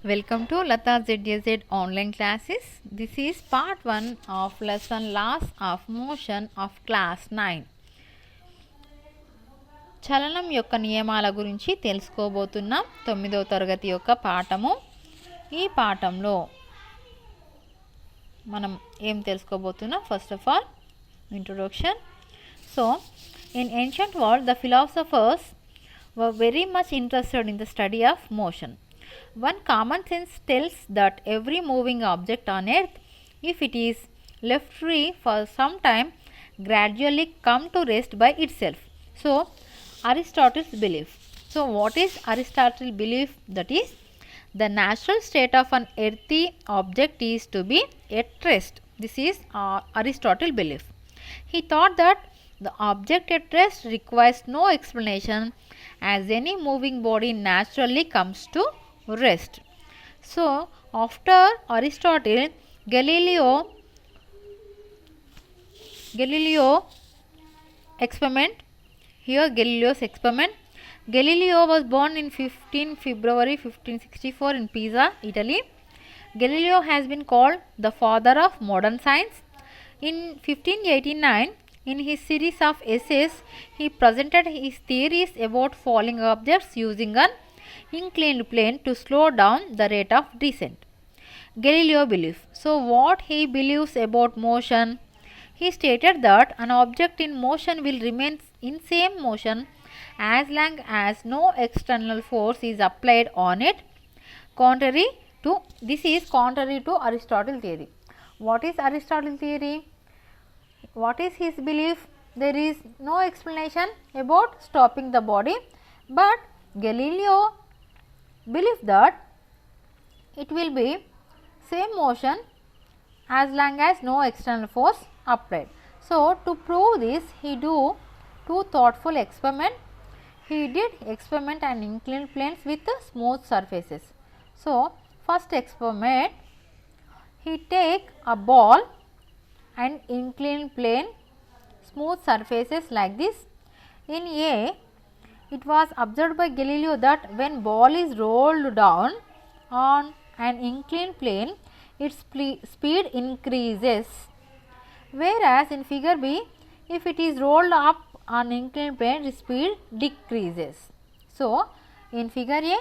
Welcome to Lata ZAZ online classes. This is part 1 of lesson Laws of Motion of class 9. చలనం యొక్క నియమాల గురించి తెలుసుకోబోతున్నాం. 9వ తరగతి యొక్క పాఠము. ఈ పాఠంలో మనం ఏం తెలుసుకోబోతున్నాం? First of all introduction. So, in ancient world the philosophers were very much interested in the study of motion. One common sense tells that every moving object on earth, if it is left free for some time, gradually come to rest by itself. So, Aristotle's belief. So, what is Aristotle's belief? That is, the natural state of an earthy object is to be at rest. This is Aristotle's belief. He thought that the object at rest requires no explanation, as any moving body naturally comes to rest. So, after Aristotle, Galileo experiment. Here Galileo's experiment. Galileo was born in 15 February 1564 in Pisa, Italy. Galileo has been called the father of modern science. In 1589, in his series of essays, he presented his theories about falling objects using an inclined plane to slow down the rate of descent. Galileo belief. So, what he believes about motion? He stated that an object in motion will remain in same motion as long as no external force is applied on it. This is contrary to Aristotle's theory. What is Aristotle's theory? What is his belief? There is no explanation about stopping the body, but Galileo believes that it will be same motion as long as no external force applied. So, to prove this, he do two thoughtful experiment. He did experiment and inclined planes with smooth surfaces. So, first experiment, he take a ball and inclined plane, smooth surfaces like this. In A, it was observed by Galileo that when ball is rolled down on an inclined plane, its speed increases, whereas in figure B, if it is rolled up on inclined plane, its speed decreases. So, in figure A,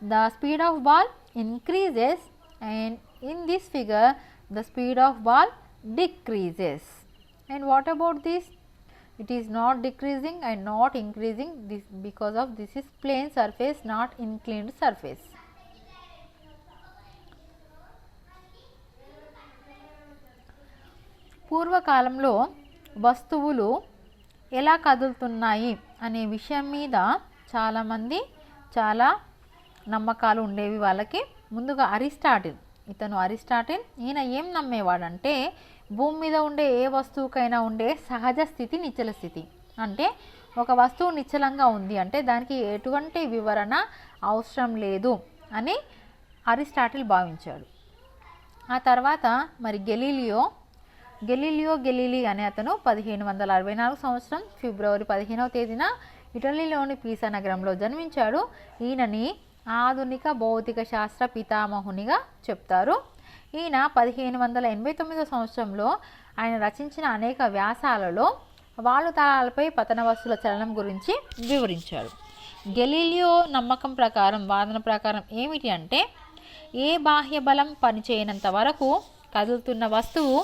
the speed of ball increases, and in this figure, the speed of ball decreases. And what about this? It is not decreasing and not increasing, this because of this is plane surface, not inclined surface. పూర్వకాలంలో వస్తువులు ఎలా కదులుతున్నాయి అనే విషయం మీద చాలామంది చాలా నమ్మకాలు ఉండేవి వాళ్ళకి. ముందుగా అరిస్టాటిల్, ఈయన ఏం నమ్మేవాడంటే భూమి మీద ఉండే ఏ వస్తువుకైనా ఉండే సహజ స్థితి నిశ్చల స్థితి. అంటే ఒక వస్తువు నిశ్చలంగా ఉంది అంటే దానికి ఎటువంటి వివరణ అవసరం లేదు అని అరిస్టాటిల్ భావించాడు. ఆ తర్వాత మరి గెలీలియో గెలీలీ అనే అతను 1564 సంవత్సరం ఫిబ్రవరి 15వ తేదీన ఇటలీలోని పీసా నగరంలో జన్మించాడు. ఈయనని ఆధునిక భౌతిక శాస్త్ర పితామహునిగా చెప్తారు. ఈయన 1589 సంవత్సరంలో ఆయన రచించిన అనేక వ్యాసాలలో వాలుతలాలపై పతన వస్తువుల చలనం గురించి వివరించాడు. గెలీలియో వాదన ప్రకారం ఏమిటి అంటే, ఏ బాహ్య బలం పనిచేయనంత వరకు కదులుతున్న వస్తువు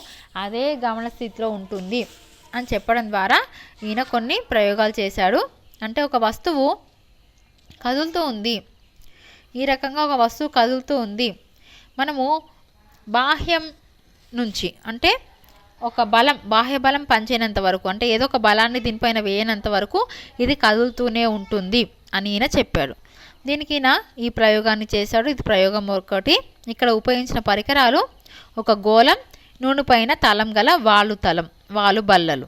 అదే గమన స్థితిలో ఉంటుంది అని చెప్పడం ద్వారా ఈయన కొన్ని ప్రయోగాలు చేశాడు. అంటే ఒక వస్తువు కదులుతూ ఉంది, ఈ రకంగా ఒక వస్తువు కదులుతూ ఉంది, మనము బాహ్యం నుంచి అంటే ఒక బాహ్య బలం పనిచేయనంత వరకు, అంటే ఏదో ఒక బలాన్ని దీనిపైన వేయనంత వరకు ఇది కదులుతూనే ఉంటుంది అని ఈయన చెప్పాడు. దీనికి ఈయన ఈ ప్రయోగాన్ని చేశాడు. ఇది ప్రయోగం ఒకటి. ఇక్కడ ఉపయోగించిన పరికరాలు ఒక గోళం, నూనె పైన తలం గల వాలు బల్లలు.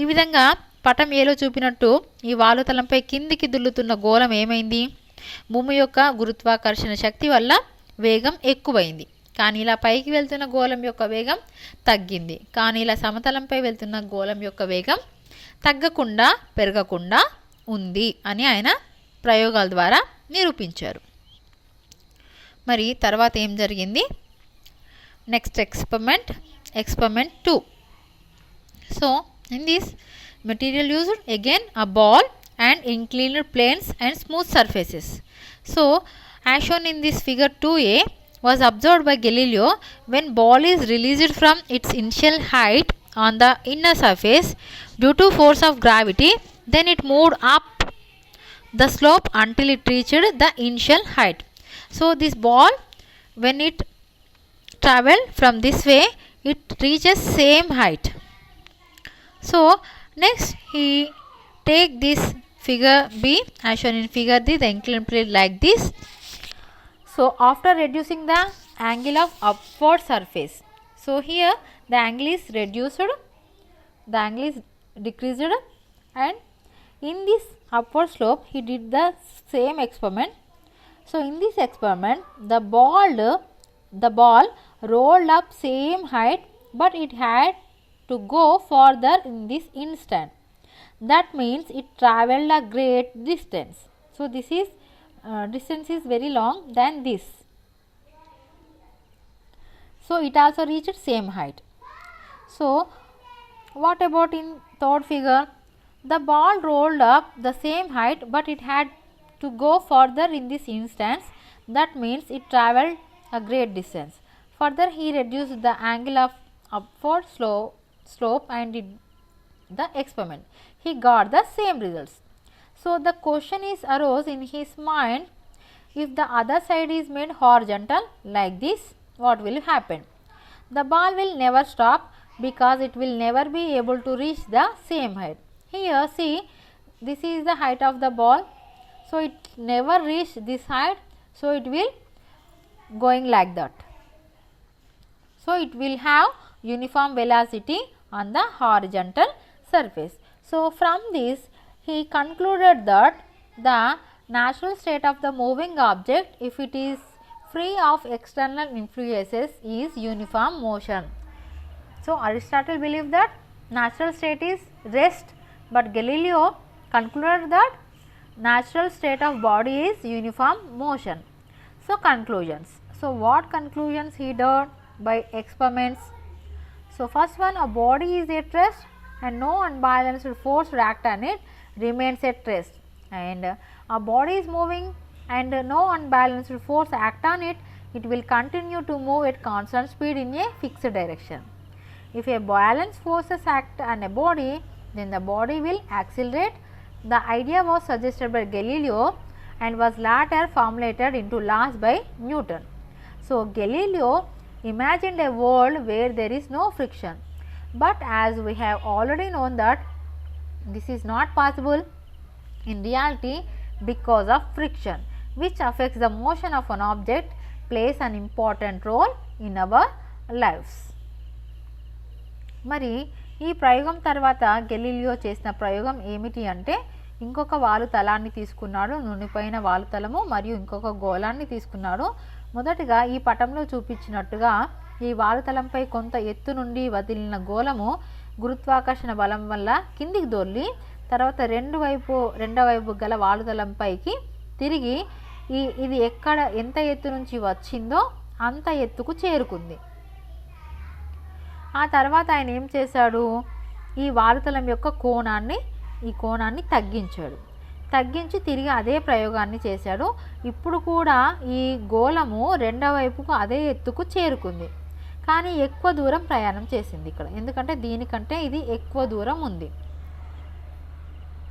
ఈ విధంగా పటం ఏలో చూపినట్టు ఈ వాలు తలంపై కిందికి దుల్లుతున్న గోళం ఏమైంది? భూమి యొక్క గురుత్వాకర్షణ శక్తి వల్ల వేగం ఎక్కువైంది. కానీ ఇలా పైకి వెళ్తున్న గోళం యొక్క వేగం తగ్గింది. కానీ ఇలా సమతలంపై వెళ్తున్న గోళం యొక్క వేగం తగ్గకుండా పెరగకుండా ఉంది అని ఆయన ప్రయోగాల ద్వారా నిరూపించారు. మరి తర్వాత ఏం జరిగింది? Next experiment 2. So in this material used again a ball and inclined planes and smooth surfaces. So as shown in this figure 2a was observed by Galileo. When ball is released from its initial height on the inner surface due to force of gravity, then it moved up the slope until it reached the initial height. So this ball, when it travel from this way, it reaches same height. So next he take this figure B as shown in figure D, the inclined plane like this. So after reducing the angle of upward surface, so here the angle is reduced, the angle is decreased, and in this upward slope he did the same experiment. So in this experiment the ball rolled up same height, but it had to go further in this instant. That means it traveled a great distance. So this is distance is very long than this. So it also reached same height. So what about in third figure? The ball rolled up the same height, but it had to go further in this instance. That means it traveled a great distance. Further he reduced the angle of upward slope and did the experiment. He got the same results. So the question is arose in his mind, if the other side is made horizontal like this, what will happen? The ball will never stop because it will never be able to reach the same height. Here see, this is the height of the ball, so it never reach this height, so it will going like that. So it will have uniform velocity on the horizontal surface. So from this he concluded that the natural state of the moving object, if it is free of external influences, is uniform motion. So Aristotle believed that natural state is rest, but Galileo concluded that natural state of body is uniform motion. So conclusions. So what conclusions he did by experiments? So first one, a body is at rest and no unbalanced force to act on it remains at rest, and a body is moving and no unbalanced force act on it, it will continue to move at constant speed in a fixed direction. If a balanced forces act on a body, then the body will accelerate. The idea was suggested by Galileo and was later formulated into laws by Newton. So Galileo imagined a world where there is no friction, but as we have already known that this is not possible in reality because of friction, which affects the motion of an object, plays an important role in our lives. మరి ఈ ప్రయోగం తర్వాత Galileo చేసిన ప్రయోగం ఏమిటి అంటే, ఇంకొక వాలు తలాన్ని తీసుకున్నాడు, నునిపైన వాలు తలము మరియు ఇంకొక గోళాన్ని తీసుకున్నాడు. మొదటిగా ఈ పటంలో చూపించినట్టుగా ఈ వాలుతలంపై కొంత ఎత్తు నుండి వదిలిన గోళము గురుత్వాకర్షణ బలం వల్ల కిందికి దొర్లి తర్వాత రెండో వైపు గల వాలుతలంపైకి తిరిగి ఇది ఎంత ఎత్తు నుంచి వచ్చిందో అంత ఎత్తుకు చేరుకుంది. ఆ తర్వాత ఆయన ఏం చేశాడు, ఈ వాలుతలం యొక్క కోణాన్ని తగ్గించి తిరిగి అదే ప్రయోగాన్ని చేశాడు. ఇప్పుడు కూడా ఈ గోళము రెండో వైపుకు అదే ఎత్తుకు చేరుకుంది, కానీ ఎక్కువ దూరం ప్రయాణం చేసింది ఇక్కడ, ఎందుకంటే దీనికంటే ఇది ఎక్కువ దూరం ఉంది.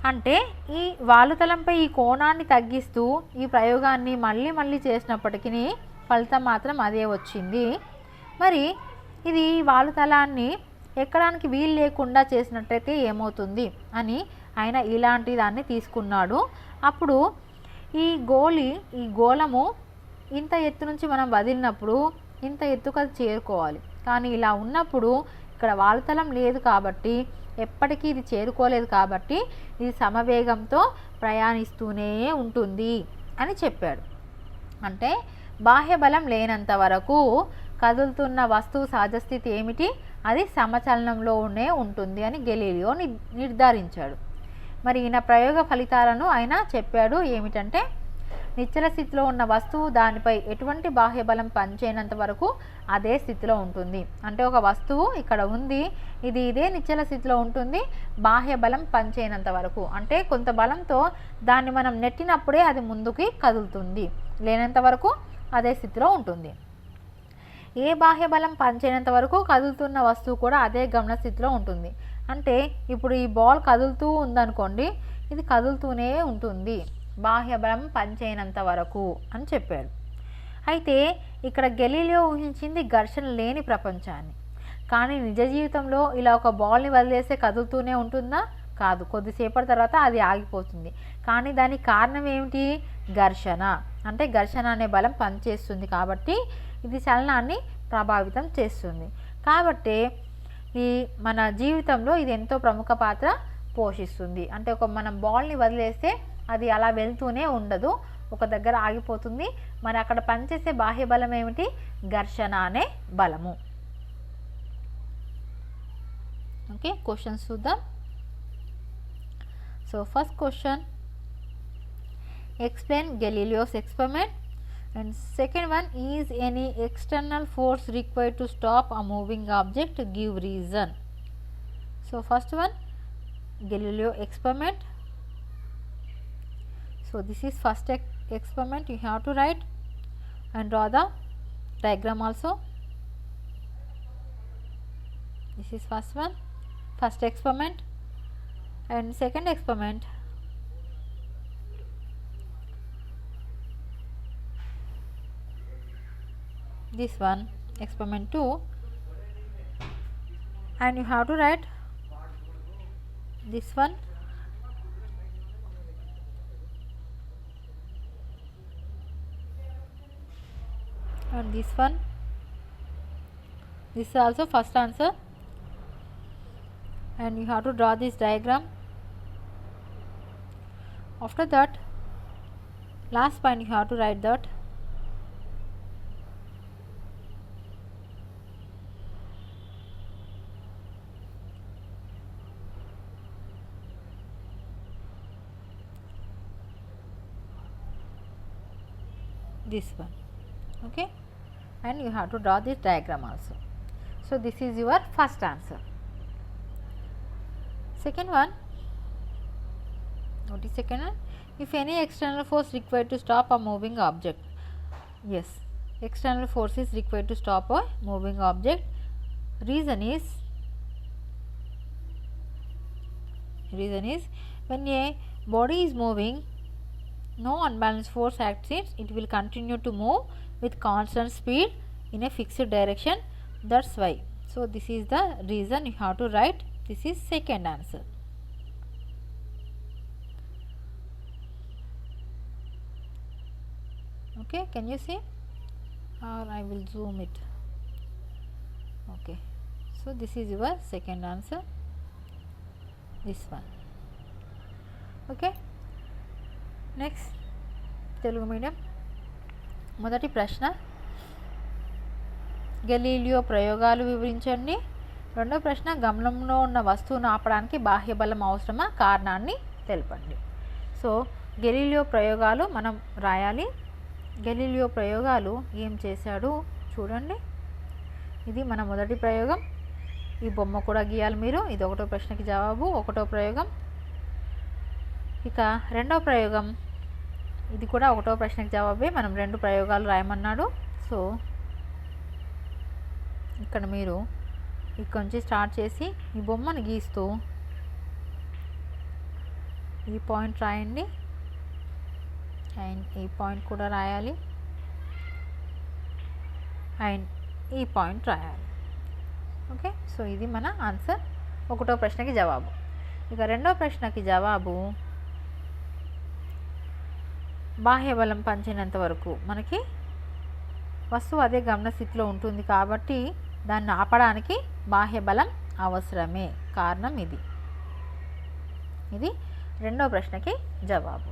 అంటే ఈ వాలుతలంపై ఈ కోణాన్ని తగ్గిస్తూ ఈ ప్రయోగాన్ని మళ్ళీ చేసినప్పటికీ ఫలితం మాత్రం అదే వచ్చింది. మరి ఇది వాలుతలాన్ని ఎక్కడానికి వీలు లేకుండా చేసినట్టయితే ఏమవుతుంది అని ఆయన ఇలాంటి దాన్ని తీసుకున్నాడు. అప్పుడు ఈ గోళము ఇంత ఎత్తు నుంచి మనం వదిలినప్పుడు ఇంత ఎత్తుకు అది చేరుకోవాలి, కానీ ఇలా ఉన్నప్పుడు ఇక్కడ వాలుతలం లేదు కాబట్టి ఎప్పటికీ ఇది చేరుకోలేదు కాబట్టి ఇది సమవేగంతో ప్రయాణిస్తూనే ఉంటుంది అని చెప్పాడు. అంటే బాహ్య బలం లేనంత వరకు కదులుతున్న వస్తువు సహజస్థితి ఏమిటి, అది సమచలనంలోనే ఉంటుంది అని గెలీలియో నిర్ధారించాడు. మరి ఈయన ప్రయోగ ఫలితాలను ఆయన చెప్పాడు. ఏమిటంటే, నిశ్చల స్థితిలో ఉన్న వస్తువు దానిపై ఎటువంటి బాహ్య బలం పనిచేయనంత వరకు అదే స్థితిలో ఉంటుంది. అంటే ఒక వస్తువు ఇక్కడ ఉంది, ఇది ఇదే నిశ్చల స్థితిలో ఉంటుంది బాహ్య బలం పనిచేయనంత వరకు. అంటే కొంత బలంతో దాన్ని మనం నెట్టినప్పుడే అది ముందుకి కదులుతుంది, లేనంత వరకు అదే స్థితిలో ఉంటుంది. ఏ బాహ్య బలం పనిచేయనంత వరకు కదులుతున్న వస్తువు కూడా అదే గమన స్థితిలో ఉంటుంది. అంటే ఇప్పుడు ఈ బాల్ కదులుతూ ఉందనుకోండి, ఇది కదులుతూనే ఉంటుంది బాహ్య బలం పనిచేయనంత వరకు అని చెప్పాడు. అయితే ఇక్కడ గెలీలియో ఊహించింది ఘర్షణ లేని ప్రపంచాన్ని. కానీ నిజ జీవితంలో ఇలా ఒక బాల్ని వదిలేస్తే కదులుతూనే ఉంటుందా? కాదు, కొద్దిసేపటి తర్వాత అది ఆగిపోతుంది. కానీ దానికి కారణం ఏమిటి? ఘర్షణ. అంటే ఘర్షణ అనే బలం పనిచేస్తుంది కాబట్టి ఇది చలనాన్ని ప్రభావితం చేస్తుంది. కాబట్టి ఈ మన జీవితంలో ఇది ఎంతో ప్రముఖ పాత్ర పోషిస్తుంది. అంటే మనం బాల్ని వదిలేస్తే అది అలా వెళ్తూనే ఉండదు, ఒక దగ్గర ఆగిపోతుంది. మరి అక్కడ పనిచేసే బాహ్య బలం ఏమిటి? ఘర్షణ అనే బలము. ఓకే, క్వశ్చన్స్ చూద్దాం. So first question, explain Galileo's experiment. And second one, is any external force required to stop a moving object? Give reason. So first one, Galileo experiment. So this is first experiment, you have to write and draw the diagram also. This is first one, first experiment. And second experiment, this one, experiment 2, and you have to write this one, and this one. This is also first answer, and you have to draw this diagram. After that, last point, you have to write that. This one, okay, and you have to draw this diagram also. So this is your first answer. Second one, what is second one? If any external force required to stop a moving object. Yes, external force is required to stop a moving object. Reason is when a body is moving, no unbalanced force acts it will continue to move with constant speed in a fixed direction. That's why. So this is the reason, you have to write. This is second answer. Okay, can you see, or I will zoom it. Okay, so this is your second answer, this one. Okay, next Telugu medium మొదటి ప్రశ్న, Galileo ప్రయోగాలు వివరించండి. రెండో ప్రశ్న, గమనంలో ఉన్న వస్తువును ఆపడానికి బాహ్య బలం అవసరమా, కారణాన్ని తెలపండి. సో గెలీలియో ప్రయోగాలు మనం రాయాలి. గెలీలియో ప్రయోగాలు ఏం చేశాడు చూడండి. ఇది మన మొదటి ప్రయోగం. ఈ బొమ్మ కూడా గీయాలి మీరు. ఇది ఒకటో ప్రశ్నకి జవాబు, ఒకటో ప్రయోగం. ఇక రెండో ప్రయోగం, ఇది కూడా ఒకటో ప్రశ్నకి జవాబే. మనం రెండు ప్రయోగాలు రాయమన్నాడు. సో ఇక్కడ మీరు ఇక్కడ నుంచి స్టార్ట్ చేసి ఈ బొమ్మను గీస్తూ ఈ పాయింట్ రాయండి, అండ్ ఈ పాయింట్ కూడా రాయాలి, అండ్ ఈ పాయింట్ రాయాలి. ఓకే, సో ఇది మన ఆన్సర్, ఒకటో ప్రశ్నకి జవాబు. ఇక రెండో ప్రశ్నకి జవాబు, బాహ్య బలం పనిచేయనంత వరకు మనకి వస్తువు అదే గమన స్థితిలో ఉంటుంది కాబట్టి దాన్ని ఆపడానికి బాహ్య బలం అవసరమే, కారణం ఇది. ఇది రెండో ప్రశ్నకి జవాబు.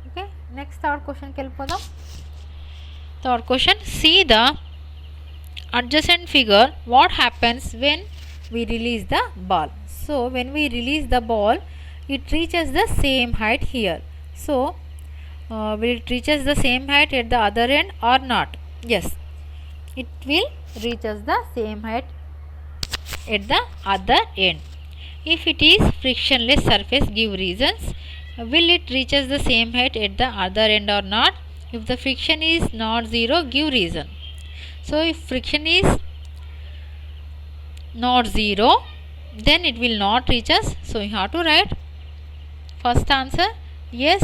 ఓకే, నెక్స్ట్ థర్డ్ క్వశ్చన్కి వెళ్ళిపోదాం. Third question, see the adjacent figure, what happens when we release the ball? So when we release the ball, it reaches the same height here. So will it reaches the same height at the other end or not? Yes, it will reaches the same height at the other end. If it is frictionless surface, give reasons. Will it reaches the same height at the other end or not? If the friction is not zero, give reason. So if friction is not zero, then it will not reach us. So you have to write first answer, yes,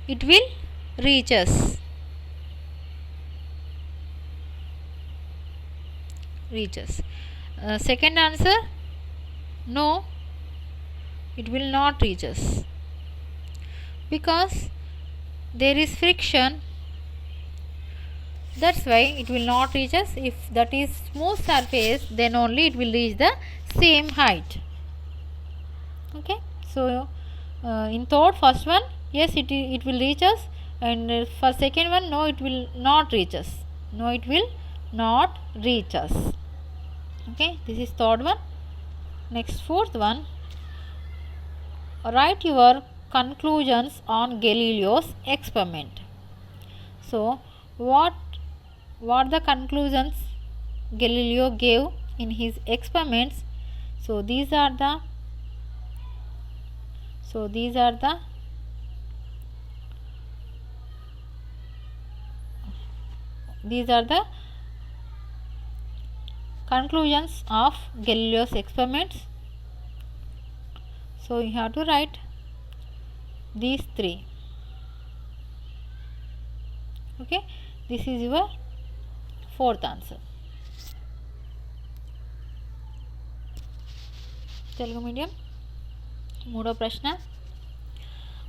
it will reach us. Reaches. Second answer, no, it will not reach us, because there is friction, that's why it will not reach us. If that is smooth surface, then only it will reach the same height. Okay, so in third, first one, yes, it will reach us, and for second one, no, it will not reach us. No, it will not reach us. Okay, this is third one. Next, fourth one, write your conclusions on Galileo's experiment. So what the conclusions Galileo gave in his experiments? So these are the conclusions of Galileo's experiments. So you have to write these three. Okay, this is your fourth answer. Telugu medium. మూడో ప్రశ్న,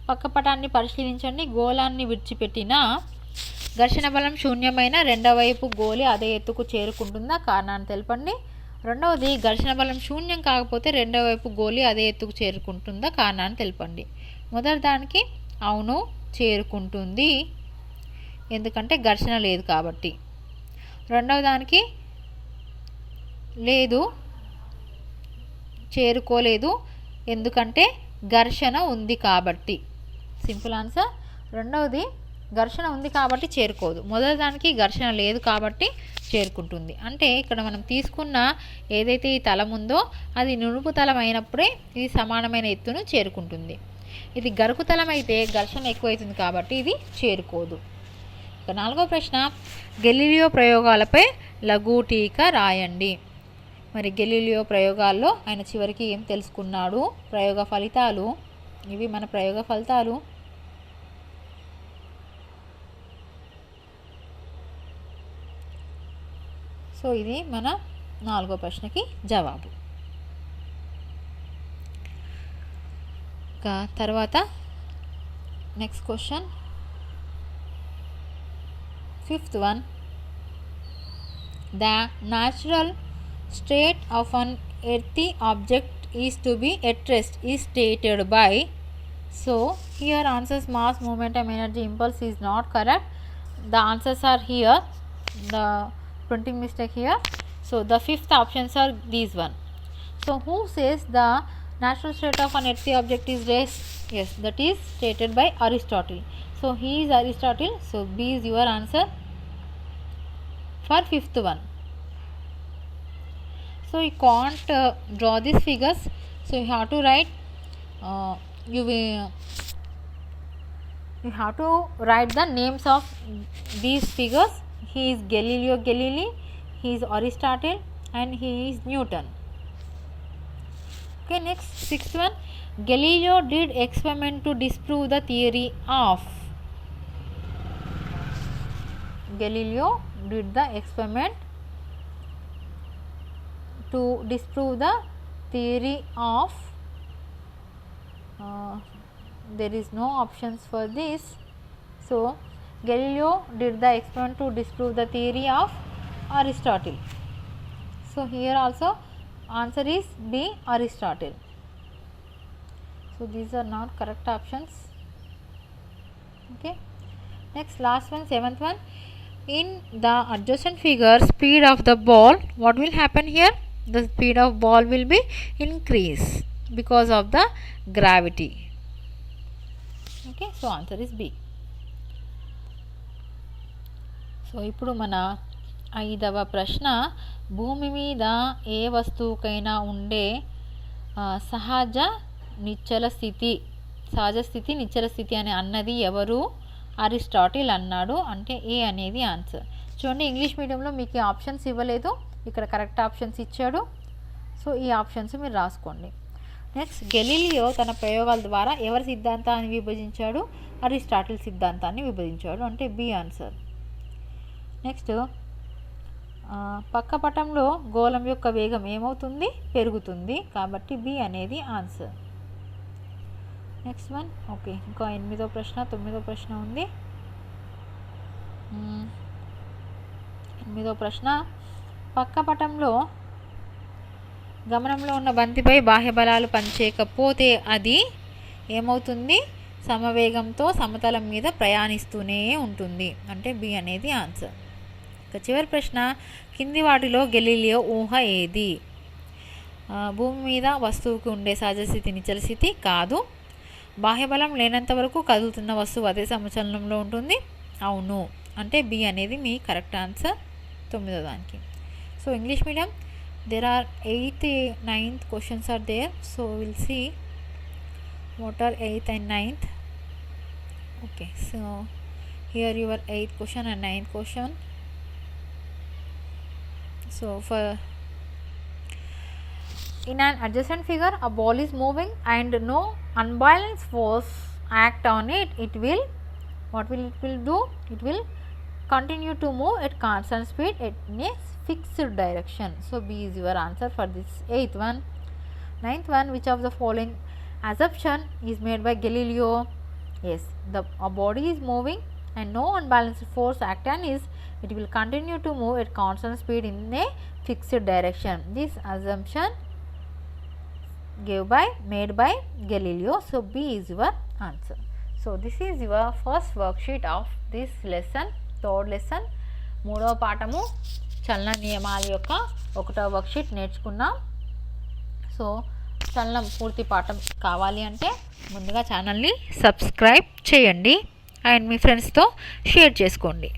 పక్కపటాన్ని పరిశీలించండి. గోళాన్ని విడిచిపెట్టిన ఘర్షణ బలం శూన్యమైన రెండవ వైపు గోళి అదే ఎత్తుకు చేరుకుంటుందా? కారణాన్ని తెలపండి. రెండవది, ఘర్షణ బలం శూన్యం కాకపోతే రెండవ వైపు గోళి అదే ఎత్తుకు చేరుకుంటుందా? కారణాన్ని తెలపండి. మొదటి దానికి అవును, చేరుకుంటుంది, ఎందుకంటే ఘర్షణ లేదు కాబట్టి. రెండవ దానికి లేదు, చేరుకోలేదు, ఎందుకంటే ఘర్షణ ఉంది కాబట్టి. Simple answer. రెండవది ఘర్షణ ఉంది కాబట్టి చేరుకోదు, మొదటి దానికి ఘర్షణ లేదు కాబట్టి చేరుకుంటుంది. అంటే ఇక్కడ మనం తీసుకున్న ఏదైతే ఈ తలం ఉందో అది నునుపు తలం అయినప్పుడే ఇది సమానమైన ఎత్తును చేరుకుంటుంది. ఇది గరుకు తలం అయితే ఘర్షణ ఎక్కువైతుంది కాబట్టి ఇది చేరుకోదు. ఇక నాలుగో ప్రశ్న, గెలీలియో ప్రయోగాలపై లఘు టీకా రాయండి. మరి గెలీలియో ప్రయోగాల్లో ఆయన చివరికి ఏం తెలుసుకున్నాడు? ప్రయోగ ఫలితాలు ఇవి, మన ప్రయోగ ఫలితాలు. సో ఇది మన నాలుగో ప్రశ్నకి జవాబు. తర్వాత next question, fifth one, the natural state of an earthy object is to be at rest is stated by. So here answers mass, momentum, energy, impulse is not correct. The answers are here, the printing mistake here. So the fifth options are these one. So who says the natural state of an earthy object is rest? Yes, that is stated by Aristotle. So he is Aristotle. So B is your answer for fifth one. So you can't draw these figures, so you have to write you have to write the names of these figures. He is Galileo Galilei, he is Aristotle, and he is Newton. Okay, next sixth one, Galileo did experiment to disprove the theory of. Galileo did the experiment to disprove the theory of. There is no options for this. So Galileo did the experiment to disprove the theory of Aristotle. So here also answer is B, Aristotle. So these are not correct options. Okay, next last one, seventh one, in the adjacent figure, speed of the ball, what will happen here? The speed of ball will be increase because of the gravity. Okay. Okay, so answer is B. So ఇప్పుడు మన 5వ ప్రశ్న, భూమి మీద ఏ వస్తువుకైనా ఉండే సహజ స్థితి నిశ్చల స్థితి అని అన్నది ఎవరు? అరిస్టాటిల్ అన్నాడు. అంటే ఏ అనేది ఆన్సర్. చూడండి, ఇంగ్లీష్ మీడియంలో మీకు ఆప్షన్స్ ఇవ్వలేదు, ఇక్కడ కరెక్ట్ ఆప్షన్స్ ఇచ్చాడు. సో ఈ ఆప్షన్స్ మీరు రాసుకోండి. నెక్స్ట్, గెలీలియో తన ప్రయోగాల ద్వారా ఎవరి సిద్ధాంతాన్ని విభజించాడు? అరిస్టాటిల్ సిద్ధాంతాన్ని విభజించాడు. అంటే బి ఆన్సర్. నెక్స్ట్, పక్క పటంలో గోళం యొక్క వేగం ఏమవుతుంది? పెరుగుతుంది. కాబట్టి బి అనేది ఆన్సర్. Next one. ఓకే, ఇంకా 8వ ప్రశ్న 9వ ప్రశ్న ఉంది. 8వ ప్రశ్న, పక్క పటంలో గమనంలో ఉన్న బంతిపై బాహ్య బలాలు పనిచేయకపోతే అది ఏమవుతుంది? సమవేగంతో సమతలం మీద ప్రయాణిస్తూనే ఉంటుంది. అంటే బి అనేది ఆన్సర్. ఇక చివరి ప్రశ్న, కింది వాటిలో గెలీలియో ఊహ ఏది? భూమి మీద వస్తువుకి ఉండే సహజస్థితి నిశ్చల స్థితి కాదు. బాహ్యబలం లేనంత వరకు కదులుతున్న వస్తువు అదే సమచలనంలో ఉంటుంది. అవును. అంటే బి అనేది మీ కరెక్ట్ ఆన్సర్ 9వ దానికి. So English medium, there are 8th, 9th questions are there. So we'll see what are 8th and 9th. Okay, so here your 8th question and 9th question. So for in an adjacent figure, a ball is moving and no unbalanced force act on it. It will, what will it will do? It will continue to move at constant speed in a fixed direction. So B is your answer for this 8th one. 9th one, which of the following assumption is made by Galileo? Yes, a body is moving and no unbalanced force act on it. It will continue to move at constant speed in a fixed direction. This assumption made by Galileo. So B is your answer. So this is your first worksheet of this lesson, third lesson. 3వ పాఠము చలన నియమాల యొక్క 1వ worksheet నేర్చుకున్నాం. So చలనం పూర్తి పాఠం కావాలి అంటే ముందుగా ఛానల్ని సబ్స్క్రైబ్ చేయండి అండ్ మీ ఫ్రెండ్స్తో షేర్ చేసుకోండి.